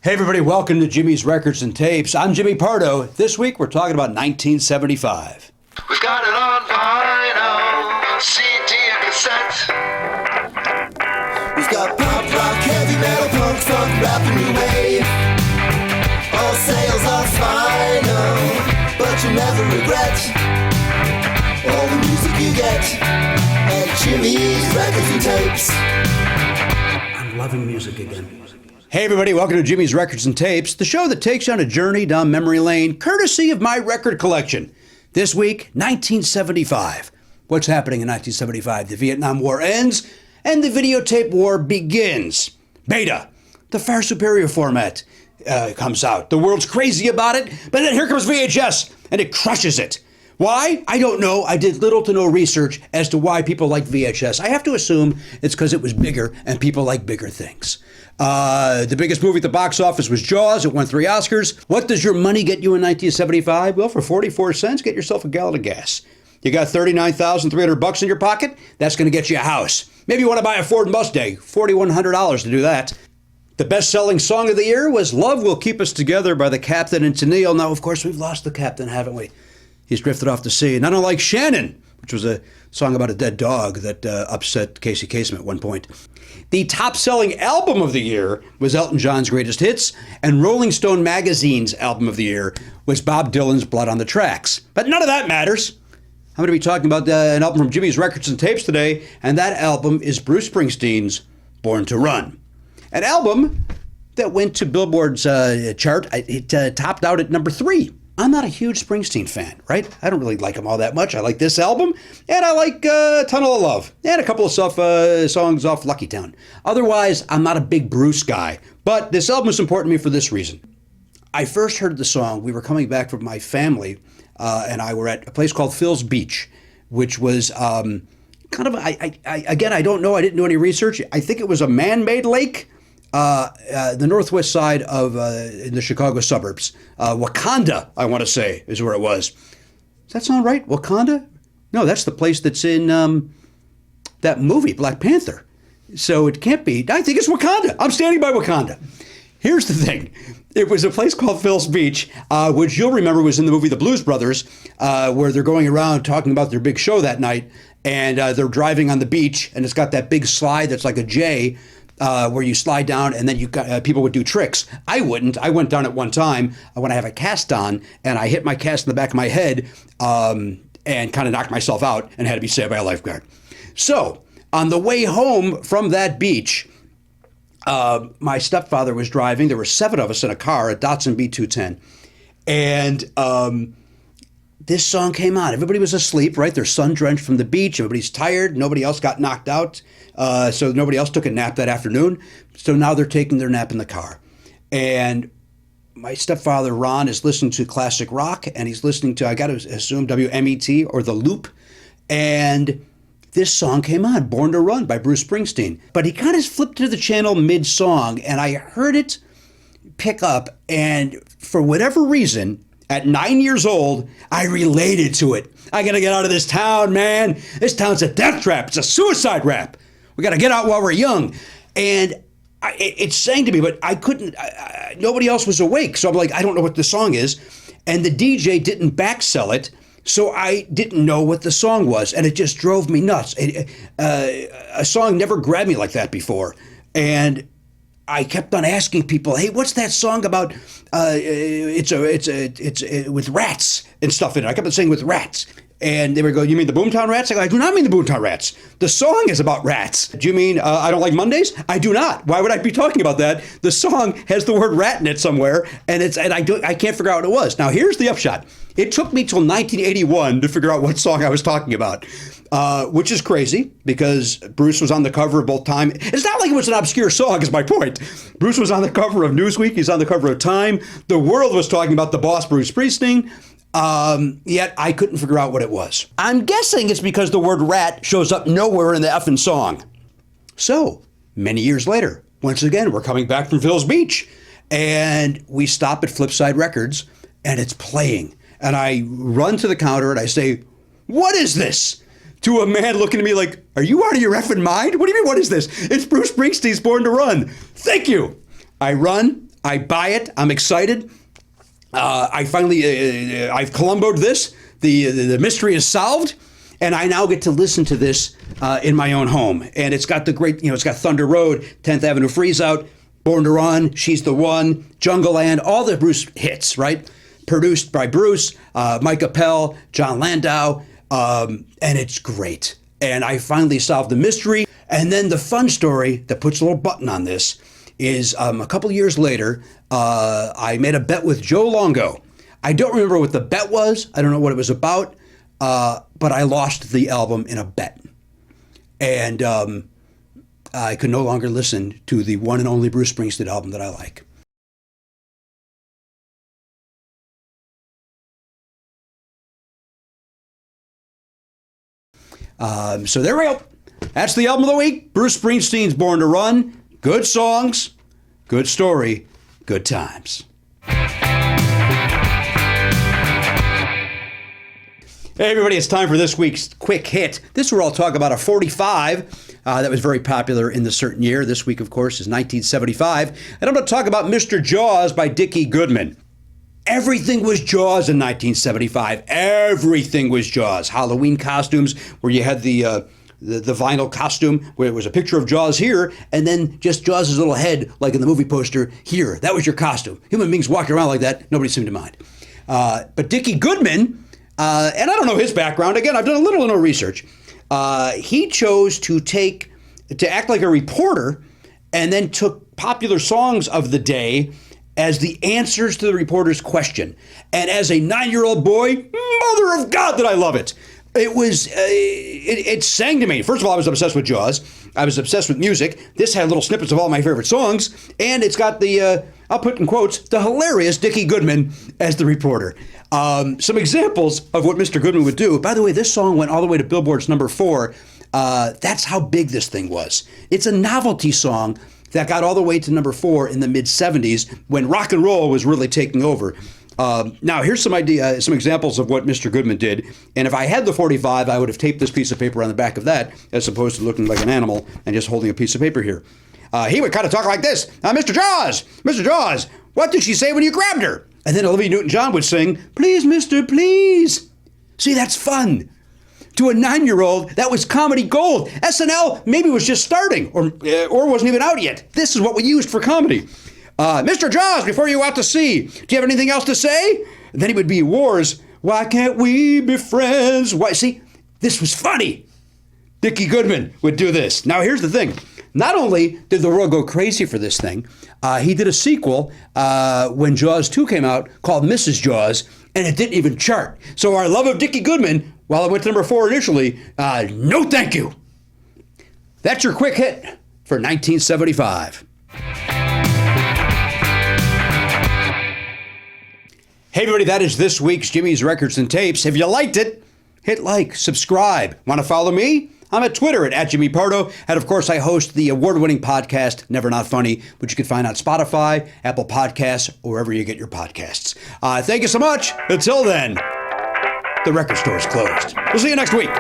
Hey everybody, welcome to Jimmy's Records and Tapes. I'm Jimmy Pardo. This week we're talking about 1975. We've got it on vinyl, CD and cassette. We've got pop, rock, heavy metal, punk, funk, rap, and new wave. All sales are vinyl, but you never regret all the music you get at Jimmy's Records and Tapes. I'm loving music again. Hey everybody, welcome to Jimmy's Records and Tapes, the show that takes you on a journey down memory lane, courtesy of my record collection. This week, 1975. What's happening in 1975? The Vietnam War ends, and the videotape war begins. Beta, the far superior format, comes out. The world's crazy about it, but then here comes VHS, and it crushes it. Why? I don't know. I did little to no research as to why people like VHS. I have to assume it's because it was bigger, and people like bigger things. The biggest movie at the box office was Jaws. It won 3 Oscars. What does your money get you in 1975? Well, for 44 cents, get yourself a gallon of gas. You got $39,300 in your pocket? That's going to get you a house. Maybe you want to buy a Ford Mustang. $4,100 to do that. The best-selling song of the year was Love Will Keep Us Together by the Captain and Tennille. Now, of course, we've lost the Captain, haven't we? He's drifted off the sea. And I don't like Shannon, which was a song about a dead dog that upset Casey Kasem at one point. The top-selling album of the year was Elton John's Greatest Hits, and Rolling Stone magazine's album of the year was Bob Dylan's Blood on the Tracks. But none of that matters. I'm going to be talking about an album from Jimmy's Records and Tapes today, and that album is Bruce Springsteen's Born to Run. An album that went to Billboard's chart. It topped out at number 3. I'm not a huge Springsteen fan, right? I don't really like him all that much. I like this album, and I like Tunnel of Love, and a couple of songs off Lucky Town. Otherwise, I'm not a big Bruce guy, but this album is important to me for this reason. I first heard the song, we were coming back from my family, and I were at a place called Phil's Beach, which was kind of, I don't know, I didn't do any research. I think it was a man-made lake. The northwest side of in the Chicago suburbs. Wauconda, I want to say, is where it was. Does that sound right? Wauconda? No, that's the place that's in that movie, Black Panther. So it can't be. I think it's Wauconda. I'm standing by Wauconda. Here's the thing. It was a place called Phil's Beach, which you'll remember was in the movie The Blues Brothers, where they're going around talking about their big show that night, and they're driving on the beach, and it's got that big slide that's like a J, where you slide down and then you got, people would do tricks. I wouldn't. I went down at one time when I have a cast on and I hit my cast in the back of my head and kind of knocked myself out and had to be saved by a lifeguard. So on the way home from that beach, my stepfather was driving. There were 7 of us in a car, a Datsun B210. And this song came on. Everybody was asleep, right? They're sun-drenched from the beach. Everybody's tired. Nobody else got knocked out. So nobody else took a nap that afternoon. So now they're taking their nap in the car. And my stepfather, Ron, is listening to classic rock, and he's listening to, I got to assume, WMET or The Loop. And this song came on, Born to Run by Bruce Springsteen. But he kind of flipped to the channel mid-song, and I heard it pick up, and for whatever reason, at 9 years old, I related to it. I got to get out of this town, man. This town's a death trap. It's a suicide rap. We got to get out while we're young. And it sang to me, but I couldn't, nobody else was awake. So I'm like, I don't know what the song is. And the DJ didn't back sell it, so I didn't know what the song was. And it just drove me nuts. A song never grabbed me like that before. And I kept on asking people, hey, what's that song about? It's with rats and stuff in it. I kept on saying with rats. And they would go, you mean the Boomtown Rats? I go, I do not mean the Boomtown Rats. The song is about rats. Do you mean I don't like Mondays? I do not. Why would I be talking about that? The song has the word rat in it somewhere, and I can't figure out what it was. Now, here's the upshot. It took me till 1981 to figure out what song I was talking about, which is crazy because Bruce was on the cover of both Time. It's not like it was an obscure song, is my point. Bruce was on the cover of Newsweek. He's on the cover of Time. The world was talking about the boss, Bruce Springsteen. Yet I couldn't figure out what it was. I'm guessing it's because the word rat shows up nowhere in the effing song. So, many years later, once again, we're coming back from Phil's Beach, and we stop at Flipside Records, and it's playing. And I run to the counter, and I say, what is this? To a man looking at me like, are you out of your effing mind? What do you mean, what is this? It's Bruce Springsteen's Born to Run. Thank you. I run. I buy it. I'm excited. I finally, I've Columboed this. The mystery is solved. And I now get to listen to this in my own home. And it's got the great, it's got Thunder Road, 10th Avenue Freeze Out, Born to Run, She's the One, Jungle Land, all the Bruce hits, right? Produced by Bruce, Mike Appel, John Landau, and it's great. And I finally solved the mystery. And then the fun story that puts a little button on this is a couple years later, I made a bet with Joe Longo. I don't remember what the bet was. I don't know what it was about, but I lost the album in a bet. And I could no longer listen to the one and only Bruce Springsteen album that I like. So there we go. That's the album of the week. Bruce Springsteen's Born to Run. Good songs, good story, good times. Hey everybody, it's time for this week's Quick Hit. This is where I'll talk about a 45 that was very popular in the certain year. This week, of course, is 1975. And I'm going to talk about Mr. Jaws by Dickie Goodman. Everything was Jaws in 1975. Everything was Jaws. Halloween costumes where you had the vinyl costume where it was a picture of Jaws here and then just Jaws' little head like in the movie poster here. That was your costume. Human beings walking around like that, nobody seemed to mind. But Dickie Goodman, and I don't know his background. Again, I've done a little or no research. He chose to act like a reporter and then took popular songs of the day as the answers to the reporter's question. And as a 9-year-old boy, mother of God, did I love it. It was, it sang to me. First of all, I was obsessed with Jaws. I was obsessed with music. This had little snippets of all my favorite songs. And it's got the, I'll put in quotes, the hilarious Dickie Goodman as the reporter. Some examples of what Mr. Goodman would do. By the way, this song went all the way to Billboard's number 4. That's how big this thing was. It's a novelty song that got all the way to number 4 in the mid-'70s when rock and roll was really taking over. Now, here's some examples of what Mr. Goodman did. And if I had the 45, I would have taped this piece of paper on the back of that, as opposed to looking like an animal and just holding a piece of paper here. He would kind of talk like this. Mr. Jaws, what did she say when you grabbed her? And then Olivia Newton-John would sing, please, mister, please. See, that's fun. To a 9-year-old, that was comedy gold. SNL maybe was just starting or wasn't even out yet. This is what we used for comedy. Mr. Jaws, before you go out to sea, do you have anything else to say? And then he would be wars. Why can't we be friends? Why? See, this was funny. Dickie Goodman would do this. Now, here's the thing. Not only did the world go crazy for this thing, he did a sequel when Jaws 2 came out called Mrs. Jaws, and it didn't even chart. So our love of Dickie Goodman, while it went to number 4 initially, no thank you. That's your quick hit for 1975. Hey everybody, that is this week's Jimmy's Records and Tapes. If you liked it, hit like, subscribe. Want to follow me? I'm at Twitter at Jimmy Pardo. And of course, I host the award-winning podcast, Never Not Funny, which you can find on Spotify, Apple Podcasts, or wherever you get your podcasts. Thank you so much. Until then, the record store is closed. We'll see you next week.